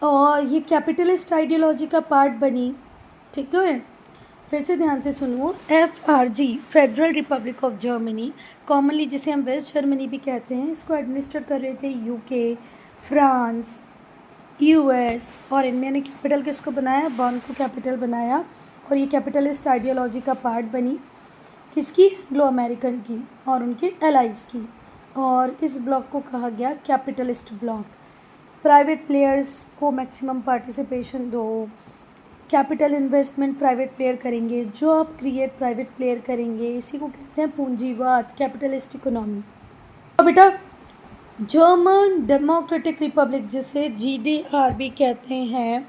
और ये कैपिटलिस्ट आइडियोलॉजी का पार्ट बनी। ठीक है, फिर से ध्यान से सुनो। FRG, Federal Republic of Germany, commonly जिसे हम वेस्ट जर्मनी भी कहते हैं, इसको एडमिनिस्टर कर रहे थे यूके, फ्रांस, यूएस और इनमें ने कैपिटल किसको बनाया? बॉन को कैपिटल बनाया। और ये कैपिटलिस्ट आइडियोलॉजी का पार्ट बनी किसकी? एंग्लो अमेरिकन की और उनके एलाइज की। और इस ब्लॉक को कहा गया कैपिटलिस्ट ब्लॉक। प्राइवेट प्लेयर्स को मैक्सिमम पार्टिसिपेशन दो, कैपिटल इन्वेस्टमेंट प्राइवेट प्लेयर करेंगे, जॉब क्रिएट प्राइवेट प्लेयर करेंगे, इसी को कहते हैं पूंजीवाद, कैपिटलिस्ट इकोनॉमी। तो बेटा जर्मन डेमोक्रेटिक रिपब्लिक, जिसे जीडीआर भी कहते हैं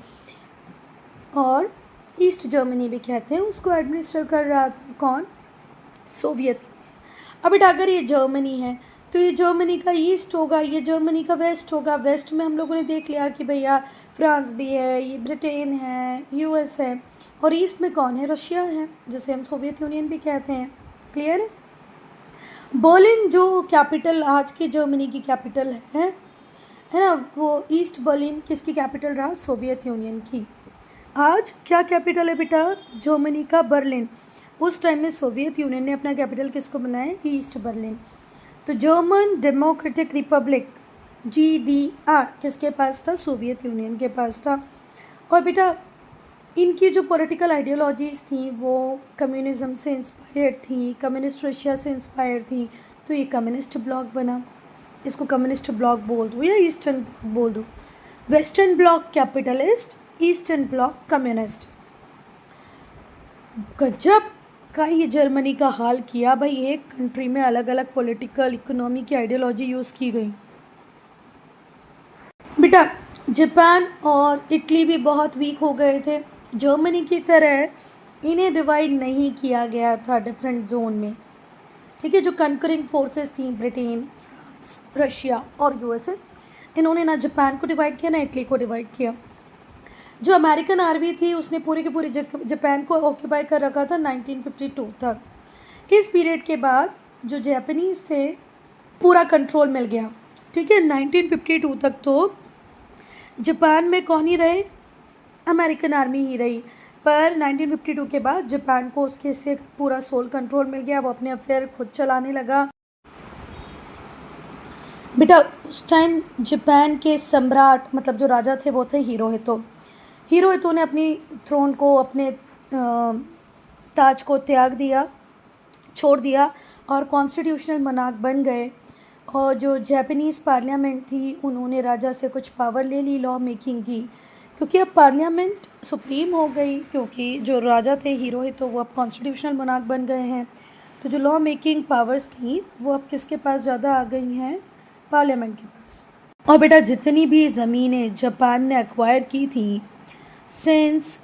और ईस्ट जर्मनी भी कहते हैं, उसको एडमिनिस्टर कर रहा था कौन? Soviet union. अब बेटा अगर ये जर्मनी है तो ये जर्मनी का ईस्ट होगा, ये जर्मनी का वेस्ट होगा। वेस्ट में हम लोगों ने देख लिया कि भैया फ्रांस भी है, ये ब्रिटेन है, यूएस है, और ईस्ट में कौन है? रशिया है, जिसे हम सोवियत यूनियन भी कहते हैं। क्लियर है? बर्लिन जो कैपिटल आज के जर्मनी की कैपिटल है ना, वो ईस्ट बर्लिन किसकी कैपिटल रहा? सोवियत यूनियन की। आज क्या कैपिटल है बेटा जर्मनी का? बर्लिन। उस टाइम में सोवियत यूनियन ने अपना कैपिटल किसको बनाया? East Berlin. तो जर्मन डेमोक्रेटिक रिपब्लिक जीडीआर किसके पास था? सोवियत यूनियन के पास था। और बेटा इनकी जो पॉलिटिकल आइडियोलॉजीज़ थी वो कम्युनिज़म से इंस्पायर्ड थी, कम्युनिस्ट रशिया से इंस्पायर्ड थी, तो ये कम्युनिस्ट ब्लॉक बना। इसको कम्युनिस्ट ब्लॉक बोल दो या ईस्टर्न ब्लॉक बोल दो। Western block capitalist, eastern block communist. गजब का ये जर्मनी का हाल किया भाई, एक कंट्री में अलग अलग पॉलिटिकल इकोनॉमी की आइडियोलॉजी यूज़ की गई। बेटा जापान और इटली भी बहुत वीक हो गए थे। जर्मनी की तरह इन्हें डिवाइड नहीं किया गया था डिफरेंट जोन में। ठीक है, जो कंकरिंग फोर्सेस थी ब्रिटेन, फ्रांस, रशिया और यूएसए, इन्होंने ना जापान को डिवाइड किया ना इटली को डिवाइड किया। जो अमेरिकन आर्मी थी उसने पूरे के पूरे जापान को ऑक्यूपाई कर रखा था 1952 तक। इस पीरियड के बाद जो जापानीज़ थे पूरा कंट्रोल मिल गया। ठीक है, 1952 तक तो जापान में कौन ही रहे? अमेरिकन आर्मी ही रही। पर 1952 के बाद जापान को उसके हिस्से का पूरा सोल कंट्रोल मिल गया, वो अपने अफेयर खुद चलाने लगा। बेटा उस टाइम जापान के सम्राट मतलब जो राजा थे वो थे हिरोहितो। हिरोहितो ने अपनी थ्रोन को, अपने ताज को त्याग दिया, छोड़ दिया और कॉन्स्टिट्यूशनल मनार्क बन गए। और जो जापानीज़ पार्लियामेंट थी उन्होंने राजा से कुछ पावर ले ली लॉ मेकिंग की, क्योंकि अब पार्लियामेंट सुप्रीम हो गई, क्योंकि जो राजा थे हिरोहितो वो अब कॉन्स्टिट्यूशनल मोनार्क बन गए हैं। तो जो लॉ मेकिंग पावर्स थी वो अब किसके पास ज़्यादा आ गई हैं? पार्लियामेंट के पास। और बेटा जितनी भी ज़मीनें जापान ने एक्वायर की थी सिंस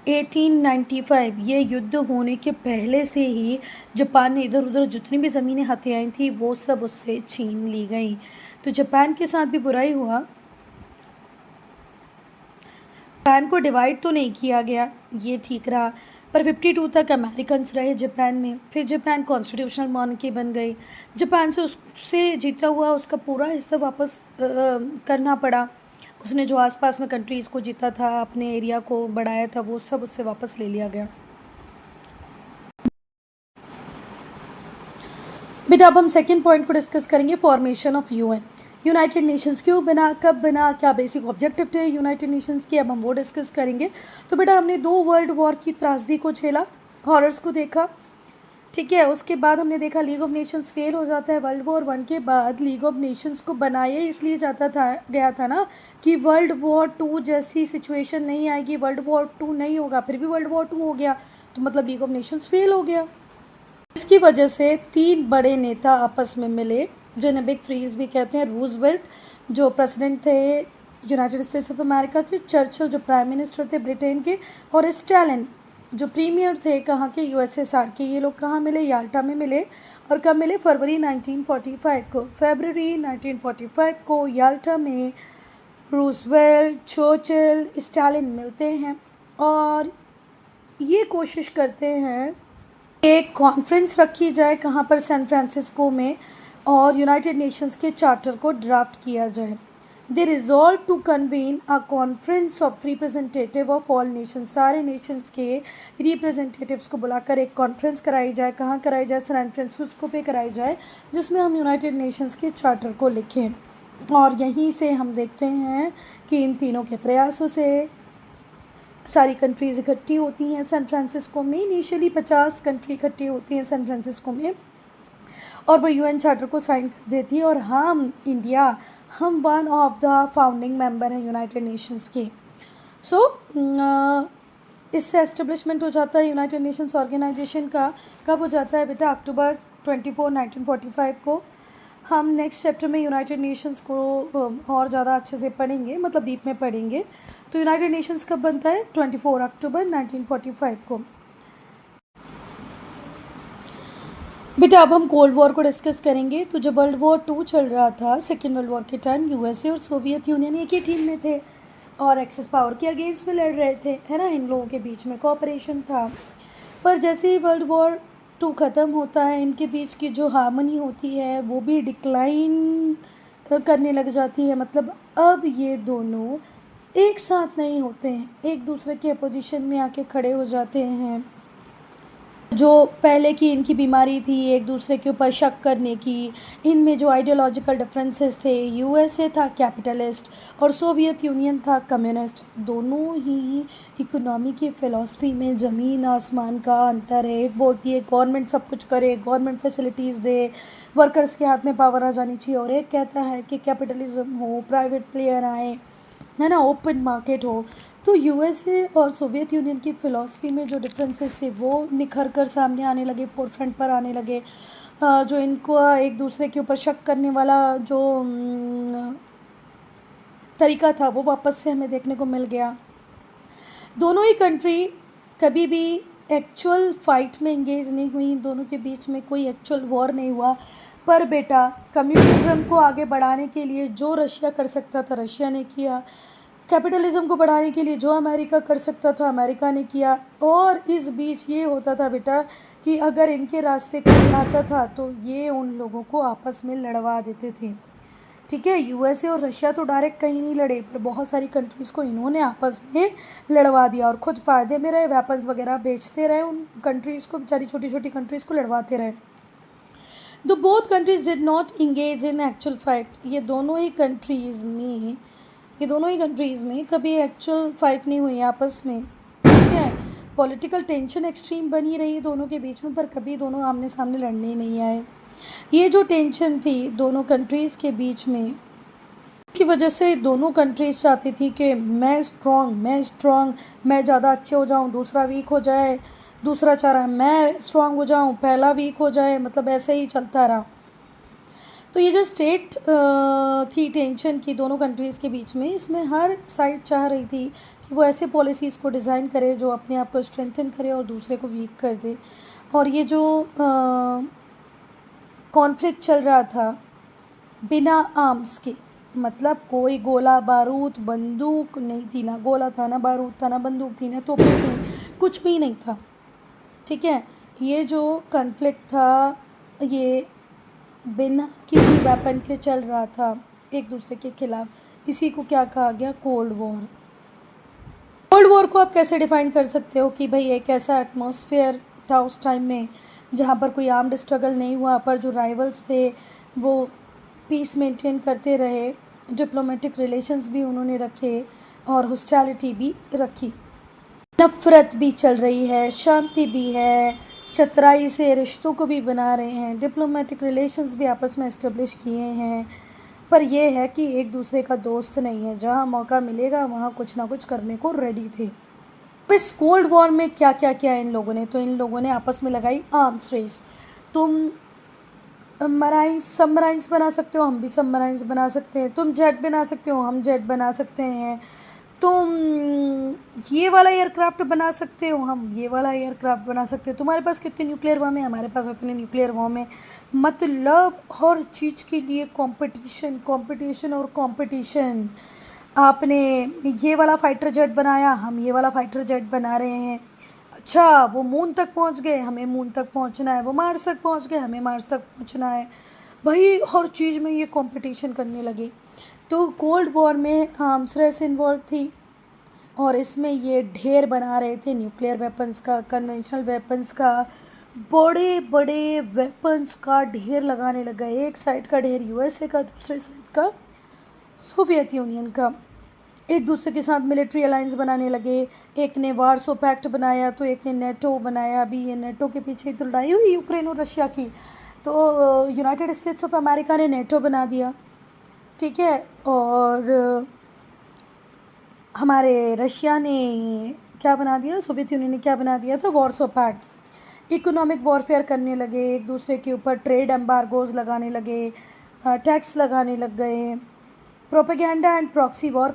1895, ये युद्ध होने के पहले से ही जापान ने इधर उधर जितनी भी ज़मीनें हथियाई थी वो सब उससे छीन ली गई। तो जापान के साथ भी बुराई हुआ। जापान को डिवाइड तो नहीं किया गया, ये ठीक रहा, पर 52 तक अमेरिकन्स रहे जापान में। फिर जापान कॉन्स्टिट्यूशनल मॉनर्की बन गई। जापान से उससे जीता हुआ उसका पूरा हिस्सा वापस करना पड़ा। उसने जो आसपास में कंट्रीज़ को जीता था, अपने एरिया को बढ़ाया था, वो सब उससे वापस ले लिया गया। बेटा अब हम सेकेंड पॉइंट को डिस्कस करेंगे, formation of UN. United Nations क्यों बना, कब बना, क्या बेसिक ऑब्जेक्टिव थे यूनाइटेड नेशंस के, अब हम वो डिस्कस करेंगे। तो बेटा हमने 2 वर्ल्ड वॉर की त्रासदी को झेला, हॉरर्स को देखा, ठीक है। उसके बाद हमने देखा लीग ऑफ नेशंस फेल हो जाता है। वर्ल्ड वॉर 1 के बाद लीग ऑफ नेशंस को बनाया इसलिए गया था ना कि वर्ल्ड वॉर 2 जैसी सिचुएशन नहीं आएगी, वर्ल्ड वॉर 2 नहीं होगा। फिर भी वर्ल्ड वॉर 2 हो गया, तो मतलब लीग ऑफ नेशंस फेल हो गया। इसकी वजह से 3 बड़े नेता आपस में मिले, जिन्हें बिग थ्रीज भी कहते हैं। रूजवेल्ट जो प्रेसिडेंट थे यूनाइटेड स्टेट्स ऑफ अमेरिका के, चर्चिल जो प्राइम मिनिस्टर थे ब्रिटेन के, और स्टालिन जो प्रीमियर थे कहाँ के, यूएसएसआर के। ये लोग कहाँ मिले? याल्टा में मिले। और कब मिले? फरवरी 1945 को। फरवरी 1945 को याल्टा में रूजवेल्ट, चर्चिल, स्टालिन मिलते हैं और ये कोशिश करते हैं एक कॉन्फ्रेंस रखी जाए, कहाँ पर? सैन फ्रांसिस्को में, और यूनाइटेड नेशंस के चार्टर को ड्राफ्ट किया जाए। They resolve to convene a conference of representative of all nations. सारे नेशंस के रिप्रेजेंटेटिव्स को बुलाकर एक कॉन्फ्रेंस कराई जाए। कहाँ कराई जाए? सैन फ्रांसिस्को पे कराई जाए, जिसमें हम यूनाइटेड नेशंस के चार्टर को लिखें। और यहीं से हम देखते हैं कि इन तीनों के प्रयासों से सारी कंट्रीज़ इकट्ठी होती हैं सैन फ्रांसिस्को में। इनिशियली 50 कंट्री इकट्ठी होती हैं सैन फ्रांसिस्को में और वो यूएन चार्टर को साइन कर देती है। और हम इंडिया, हम one of the founding member हैं यूनाइटेड नेशंस के। सो इससे एस्टेब्लिशमेंट हो जाता है यूनाइटेड नेशंस ऑर्गेनाइजेशन का। कब हो जाता है बेटा? अक्टूबर 24, 1945 को। हम नेक्स्ट चैप्टर में यूनाइटेड नेशंस को और ज़्यादा अच्छे से पढ़ेंगे, मतलब डीप में पढ़ेंगे। तो यूनाइटेड नेशंस कब बनता है? 24 अक्टूबर 1945 को। बेटा अब हम कोल्ड वॉर को डिस्कस करेंगे। तो जब वर्ल्ड वॉर 2 चल रहा था, सेकेंड वर्ल्ड वॉर के टाइम, यूएसए और सोवियत यूनियन एक ही टीम में थे और एक्सेस पावर के अगेंस्ट में लड़ रहे थे, है ना। इन लोगों के बीच में कोऑपरेशन था। पर जैसे ही वर्ल्ड वॉर 2 ख़त्म होता है, इनके बीच की जो हार्मनी होती है वो भी डिक्लाइन करने लग जाती है। मतलब अब ये दोनों एक साथ नहीं होते हैं, एक दूसरे के अपोजिशन में आके खड़े हो जाते हैं। जो पहले की इनकी बीमारी थी एक दूसरे के ऊपर शक करने की, इनमें जो आइडियोलॉजिकल डिफरेंसेस थे, यूएसए था कैपिटलिस्ट और सोवियत यूनियन था कम्युनिस्ट। दोनों ही इकोनॉमी की फ़िलॉसफी में ज़मीन आसमान का अंतर है। एक बोलती है गवर्नमेंट सब कुछ करे, गवर्नमेंट फैसिलिटीज़ दे, वर्कर्स के हाथ में पावर आ जानी चाहिए, और एक कहता है कि कैपिटलिज्म हो, प्राइवेट प्लेयर आए, है ना, ओपन मार्केट हो। तो यूएसए और सोवियत यूनियन की फ़िलॉसफी में जो डिफरेंसेस थे वो निखर कर सामने आने लगे, फोरफ्रंट पर आने लगे। जो इनको एक दूसरे के ऊपर शक करने वाला जो तरीका था वो वापस से हमें देखने को मिल गया। दोनों ही कंट्री कभी भी एक्चुअल फाइट में इंगेज नहीं हुई, दोनों के बीच में कोई एक्चुअल वॉर नहीं हुआ। पर बेटा कम्युनिज्म को आगे बढ़ाने के लिए जो रशिया कर सकता था रशिया ने किया, कैपिटलिज्म को बढ़ाने के लिए जो अमेरिका कर सकता था अमेरिका ने किया। और इस बीच ये होता था बेटा कि अगर इनके रास्ते कोई आता था तो ये उन लोगों को आपस में लड़वा देते थे, ठीक है। यूएसए और रशिया तो डायरेक्ट कहीं नहीं लड़े, पर बहुत सारी कंट्रीज़ को इन्होंने आपस में लड़वा दिया और ख़ुद फ़ायदे में रहे, वेपन्स वगैरह बेचते रहे उन कंट्रीज़ को, बेचारी छोटी छोटी कंट्रीज़ को लड़वाते रहे। The both countries did not engage in actual fight. ये दोनों ही कंट्रीज़ में कभी एक्चुअल फाइट नहीं हुई आपस में, ठीक है। पॉलिटिकल टेंशन एक्सट्रीम बनी रही दोनों के बीच में, पर कभी दोनों आमने सामने लड़ने ही नहीं आए। ये जो टेंशन थी दोनों कंट्रीज़ के बीच में, की वजह से दोनों कंट्रीज चाहती थी कि मैं स्ट्रॉन्ग, मैं ज़्यादा अच्छे हो जाऊं, दूसरा वीक हो जाए, दूसरा चाह रहा मैं स्ट्रॉन्ग हो जाऊं, पहला वीक हो जाए, मतलब ऐसे ही चलता रहा। तो ये जो स्टेट थी टेंशन की दोनों कंट्रीज़ के बीच में, इसमें हर साइड चाह रही थी कि वो ऐसे पॉलिसीज़ को डिज़ाइन करे जो अपने आप को स्ट्रेंथन करे और दूसरे को वीक कर दे। और ये जो कॉन्फ्लिक्ट चल रहा था बिना आर्म्स के, मतलब कोई गोला बारूद बंदूक नहीं थी, ना गोला था, ना बारूद था, ना बंदूक थी, ना तोपें थी, कुछ भी नहीं था। ठीक है, ये जो कॉन्फ्लिक्ट था ये बिना किसी वेपन के चल रहा था एक दूसरे के खिलाफ। इसी को क्या कहा गया? Cold war. कोल्ड वॉर को आप कैसे डिफाइन कर सकते हो कि भाई एक ऐसा एटमॉस्फेयर था उस टाइम में जहाँ पर कोई आर्म्ड स्ट्रगल नहीं हुआ, पर जो राइवल्स थे वो पीस मेंटेन करते रहे, डिप्लोमेटिक रिलेशंस भी उन्होंने रखे और हॉस्टिलिटी भी रखी। नफ़रत भी चल रही है, शांति भी है, चतुराई से रिश्तों को भी बना रहे हैं, डिप्लोमेटिक रिलेशंस भी आपस में इस्टेब्लिश किए हैं, पर यह है कि एक दूसरे का दोस्त नहीं है, जहाँ मौका मिलेगा वहाँ कुछ ना कुछ करने को रेडी थे। अब इस कोल्ड वॉर में क्या क्या किया इन लोगों ने? तो इन लोगों ने आपस में लगाई आर्म्स रेस। तुम मराइन्स सबमराइन्स बना सकते हो, हम भी सबमराइन्स बना सकते हैं। तुम जेट बना सकते हो, हम जेट बना सकते हैं। तुम ये वाला एयरक्राफ्ट बना सकते हो, हम ये वाला एयरक्राफ्ट बना सकते हो। तुम्हारे पास कितने न्यूक्लियर बम है, हमारे पास उतने न्यूक्लियर बम है। मतलब हर चीज़ के लिए कंपटीशन कंपटीशन और कंपटीशन। आपने ये वाला फाइटर जेट बनाया, हम ये वाला फाइटर जेट बना रहे हैं। अच्छा, वो मून तक पहुंच गए, हमें मून तक पहुंचना है। वो मार्स तक पहुंच गए, हमें मार्स तक पहुंचना है। भाई हर चीज़ में ये कंपटीशन करने लगे। तो कोल्ड वॉर में आर्म्स रेस इन्वॉल्व थी और इसमें ये ढेर बना रहे थे न्यूक्लियर वेपन्स का, कन्वेंशनल वेपन्स का, बड़े बड़े वेपन्स का ढेर लगाने लग गए। एक साइड का ढेर यूएसए का, दूसरे साइड का सोवियत यूनियन का। एक दूसरे के साथ मिलिट्री अलायंस बनाने लगे। एक ने वार्सो पैक्ट बनाया तो एक ने नेटो बनाया। अभी ये नेटो के पीछे तो लड़ाई हुई यूक्रेन और रशिया की, तो यूनाइटेड स्टेट्स ऑफ अमेरिका ने नेटो बना दिया। ठीक है, और हमारे रशिया ने क्या बना दिया, सोवियत यूनियन ने क्या बना दिया था, वार्सो पैक्ट। इकोनॉमिक वॉरफेयर करने लगे, एक दूसरे के ऊपर ट्रेड एम्बार्गोज लगाने लगे, टैक्स लगाने लग गए, प्रोपेगेंडा एंड प्रॉक्सी वॉर।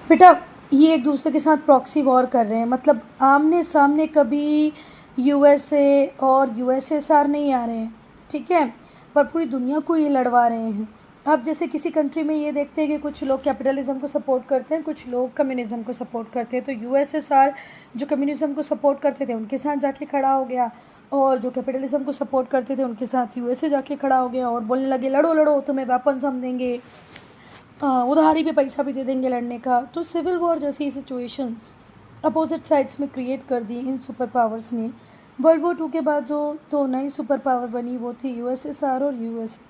बेटा ये एक दूसरे के साथ प्रॉक्सी वॉर कर रहे हैं, मतलब आमने सामने कभी यूएसए और यूएसएसआर नहीं आ रहे हैं, ठीक है, पर पूरी दुनिया को ये लड़वा रहे हैं। अब जैसे किसी कंट्री में ये देखते हैं कि कुछ लोग कैपिटलिज्म को सपोर्ट करते हैं, कुछ लोग कम्युनिज्म को सपोर्ट करते हैं, तो यूएसएसआर जो कम्युनिज्म को सपोर्ट करते थे उनके साथ जाके खड़ा हो गया, और जो कैपिटलिज्म को सपोर्ट करते थे उनके साथ यूएसए जाके खड़ा हो गया और बोलने लगे लड़ो लड़ो, तुम्हें वेपन्स हम देंगे, उधारी पे पैसा भी दे देंगे लड़ने का। तो सिविल वॉर जैसी सिचुएशंस अपोजिट साइड्स में क्रिएट कर दी इन सुपर पावर्स ने। वर्ल्ड वॉर 2 के बाद जो तो नई सुपर पावर बनी वो थी यूएसएसआर और यूएसए।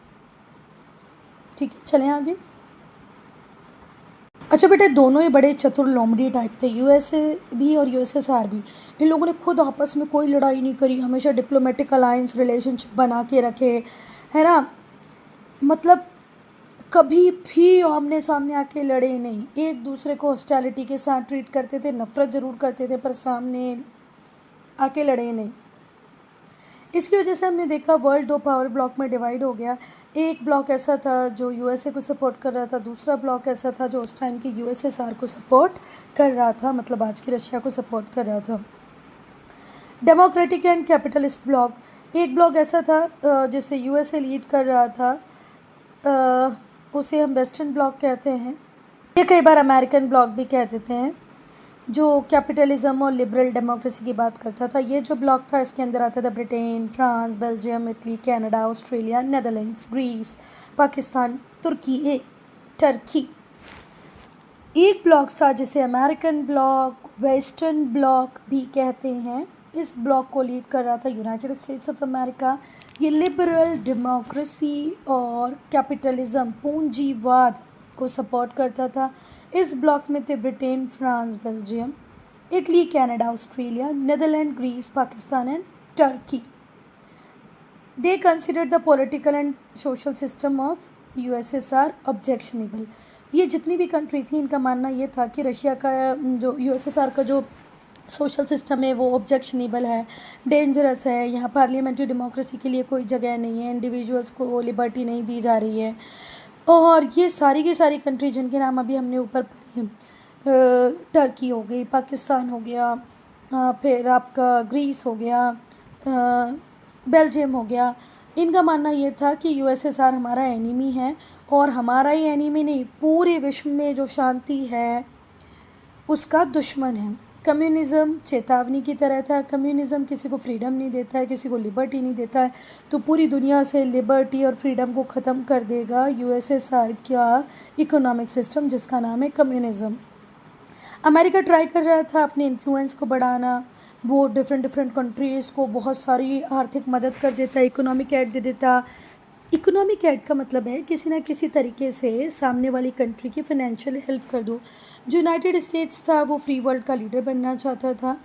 ठीक है, चलें आगे। अच्छा बेटे, दोनों ही बड़े चतुर लोमड़ी टाइप थे, यूएसए भी और यूएसएसआर भी। इन लोगों ने खुद आपस में कोई लड़ाई नहीं करी, हमेशा डिप्लोमेटिक अलायंस रिलेशनशिप बना के रखे, है ना। मतलब कभी भी आमने सामने आके लड़े नहीं, एक दूसरे को हॉस्टिलिटी के साथ ट्रीट करते थे, नफरत ज़रूर करते थे पर सामने आके लड़े नहीं। इसकी वजह से हमने देखा वर्ल्ड 2 पावर ब्लॉक में डिवाइड हो गया। एक ब्लॉक ऐसा था जो यूएसए को सपोर्ट कर रहा था, दूसरा ब्लॉक ऐसा था जो उस टाइम की यूएसएसआर को सपोर्ट कर रहा था, मतलब आज की रशिया को सपोर्ट कर रहा था। डेमोक्रेटिक एंड कैपिटलिस्ट ब्लॉक, एक ब्लॉक ऐसा था जिसे यूएसए लीड कर रहा था, उसे हम वेस्टर्न ब्लॉक कहते हैं, ये कई बार अमेरिकन ब्लॉक भी कह देते हैं, जो कैपिटलिज्म और लिबरल डेमोक्रेसी की बात करता था। ये जो ब्लॉक था इसके अंदर आता था Britain, France, Belgium, Italy, Canada, Australia, Netherlands, Greece, Pakistan, तुर्की, टर्की। एक ब्लॉक था जिसे अमेरिकन ब्लॉक, वेस्टर्न ब्लॉक भी कहते हैं। इस ब्लॉक को लीड कर रहा था यूनाइटेड स्टेट्स ऑफ अमेरिका। ये लिबरल डेमोक्रेसी और कैपिटलिज्म, पूंजीवाद को सपोर्ट करता था। इस ब्लॉक में थे Britain, France, Belgium, Italy, Canada, Australia, Netherland, Greece, Pakistan and Turkey. They considered the political and social system of USSR objectionable. ये जितनी भी कंट्री थी इनका मानना ये था कि रशिया का जो यूएसएसआर का जो सोशल सिस्टम है वो ऑब्जेक्शनेबल है, डेंजरस है, यहाँ पार्लियामेंट्री डेमोक्रेसी के लिए कोई जगह नहीं है, इंडिविजुअल्स को लिबर्टी नहीं दी जा रही है। और ये सारी की सारी कंट्री जिनके नाम अभी हमने ऊपर पढ़े, टर्की हो गई, पाकिस्तान हो गया, फिर आपका ग्रीस हो गया, बेल्जियम हो गया, इनका मानना ये था कि यूएसएसआर हमारा एनिमी है और हमारा ही एनिमी नहीं, पूरे विश्व में जो शांति है उसका दुश्मन है। कम्युनिज़्म चेतावनी की तरह था। कम्युनिज़्म किसी को फ्रीडम नहीं देता है, किसी को लिबर्टी नहीं देता है, तो पूरी दुनिया से लिबर्टी और फ्रीडम को ख़त्म कर देगा यूएसएसआर का इकोनॉमिक सिस्टम जिसका नाम है कम्युनिज़्म। अमेरिका ट्राई कर रहा था अपने इन्फ्लुएंस को बढ़ाना, वो डिफरेंट कंट्रीज़ को बहुत सारी आर्थिक मदद कर देता, इकोनॉमिक एड दे देता। इकोनॉमिक एड का मतलब है किसी ना किसी तरीके से सामने वाली कंट्री की फाइनेंशियल हेल्प कर दो। जो यूनाइटेड स्टेट्स था वो फ्री वर्ल्ड का लीडर बनना चाहता था,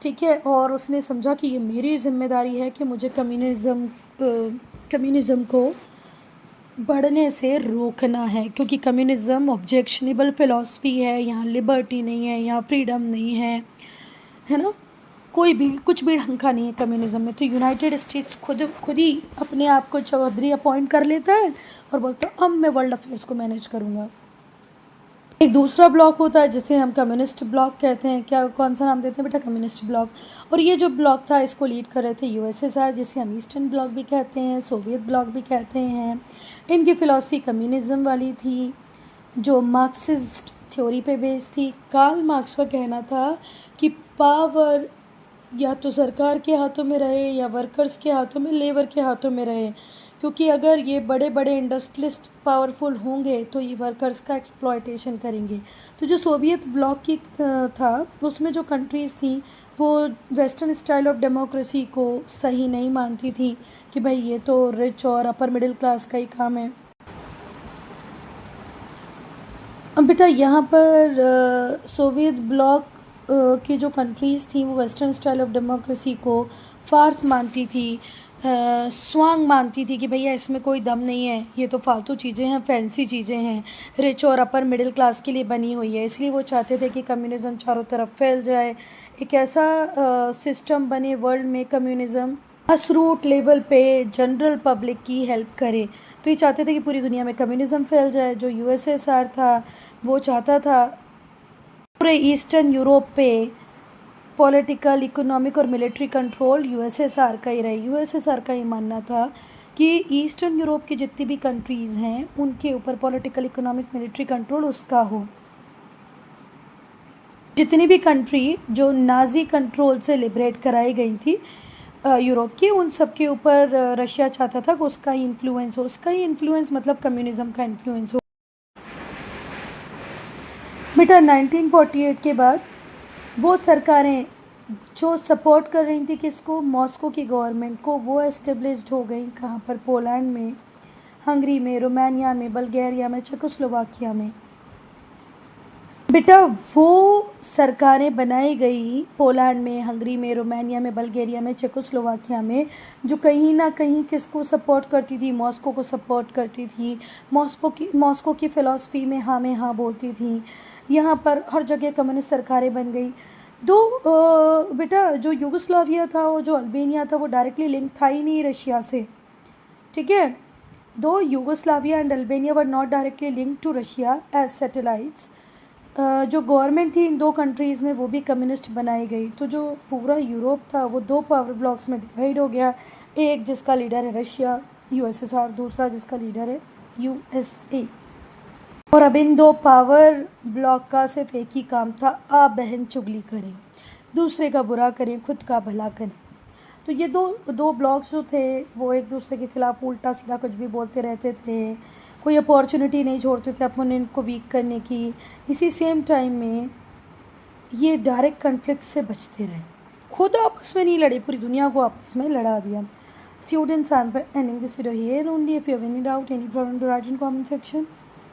ठीक है, और उसने समझा कि ये मेरी जिम्मेदारी है कि मुझे कम्युनिज़्म को बढ़ने से रोकना है, क्योंकि कम्युनिज़्म ऑब्जेक्शनेबल फ़िलॉसफी है, यहाँ लिबर्टी नहीं है, यहाँ फ्रीडम नहीं है ना, कोई भी कुछ भी ढंग का नहीं है कम्युनिज़्म में। तो यूनाइटेड स्टेट्स खुद ही अपने आप को चौधरी अपॉइंट कर लेता है और बोलता है अब मैं वर्ल्ड अफेयर्स को मैनेज करूँगा। एक दूसरा ब्लॉक होता है जिसे हम कम्युनिस्ट ब्लॉक कहते हैं। क्या कौन सा नाम देते हैं बेटा? Communist bloc. और ये जो ब्लॉक था इसको लीड कर रहे थे यूएसएसआर, जिसे हम ईस्टर्न ब्लॉक भी कहते हैं, सोवियत ब्लॉक भी कहते हैं। इनकी फ़िलॉसफी कम्युनिज़्म वाली थी जो मार्क्सिस्ट थ्योरी पे बेस्ड थी। कार्ल मार्क्स का कहना था कि पावर या तो सरकार के हाथों में रहे या वर्कर्स के हाथों में, लेबर के हाथों में रहे, क्योंकि अगर ये बड़े बड़े इंडस्ट्रियलिस्ट पावरफुल होंगे तो ये वर्कर्स का एक्सप्लॉयटेशन करेंगे। तो जो सोवियत ब्लॉक की था उसमें जो कंट्रीज़ थी वो वेस्टर्न स्टाइल ऑफ डेमोक्रेसी को सही नहीं मानती थी कि भाई ये तो रिच और अपर मिडिल क्लास का ही काम है। अब बेटा यहाँ पर सोवियत ब्लॉक की जो कंट्रीज़ थी वो वेस्टर्न स्टाइल ऑफ डेमोक्रेसी को फार्स मानती थी, स्वांग मानती थी कि भैया इसमें कोई दम नहीं है, ये तो फालतू चीज़ें हैं, फैंसी चीज़ें हैं, रिच और अपर मिडिल क्लास के लिए बनी हुई है। इसलिए वो चाहते थे कि कम्युनिज़्म चारों तरफ फैल जाए, एक ऐसा सिस्टम बने वर्ल्ड में कम्युनिज़्म ग्रास रूट लेवल पे जनरल पब्लिक की हेल्प करे। तो ये चाहते थे कि पूरी दुनिया में कम्युनिज़्म फैल जाए। जो यूएसएसआर था वो चाहता था पूरे ईस्टर्न यूरोप पे पॉलिटिकल, इकोनॉमिक और मिलिट्री कंट्रोल यूएसएसआर का ही रहे। यूएसएसआर का ही मानना था कि ईस्टर्न यूरोप की जितनी भी कंट्रीज़ हैं उनके ऊपर पॉलिटिकल, इकोनॉमिक, मिलिट्री कंट्रोल उसका हो। जितनी भी कंट्री जो नाजी कंट्रोल से लिबरेट कराई गई थी यूरोप की, उन सब के ऊपर रशिया चाहता था कि उसका ही इन्फ्लुएंस हो। उसका ही इन्फ्लुएंस मतलब कम्युनिज़्म का इन्फ्लुएंस हो। बेटा 1948 के बाद वो सरकारें जो सपोर्ट कर रही थी किसको? मॉस्को की गवर्नमेंट को, वो एस्टेब्लिश्ड हो गई कहाँ पर? पोलैंड में, हंगरी में, रोमानिया में, बल्गेरिया में, चेकोस्लोवाकिया में। बेटा वो सरकारें बनाई गई पोलैंड में, हंगरी में, रोमानिया में, बल्गेरिया में, चेकोस्लोवाकिया में, जो कहीं ना कहीं किसको सपोर्ट करती थी? मॉस्को को सपोर्ट करती थी। मॉस्को की फ़िलॉसफी में हाँ बोलती थी। यहाँ पर हर जगह कम्युनिस्ट सरकारें बन गई। बेटा जो यूगोस्लाविया था और जो अल्बानिया था वो डायरेक्टली लिंक था ही नहीं रशिया से, ठीक है। Though Yugoslavia and Albania were not directly link to Russia as satellites. जो गवर्नमेंट थी इन दो कंट्रीज़ में वो भी कम्युनिस्ट बनाई गई। तो जो पूरा यूरोप था वो दो पावर ब्लॉक्स में डिवाइड हो गया। एक जिसका लीडर है रशिया यूएसएसआर, दूसरा जिसका लीडर है यूएसए। और अब इन दो पावर ब्लॉक का सिर्फ एक ही काम था, आप बहन चुगली करें, दूसरे का बुरा करें, खुद का भला करें। तो ये दो ब्लॉक्स जो थे वो एक दूसरे के खिलाफ उल्टा सीधा कुछ भी बोलते रहते थे, कोई अपॉर्चुनिटी नहीं छोड़ते थे अपोनेंट को वीक करने की। इसी सेम टाइम में ये डायरेक्ट कन्फ्लिक्ट से बचते रहे, खुद आपस में नहीं लड़े, पूरी दुनिया को आपस में लड़ा दिया। Students, I'm ending this video here only. If you have any doubt, any problem, to write in comment section.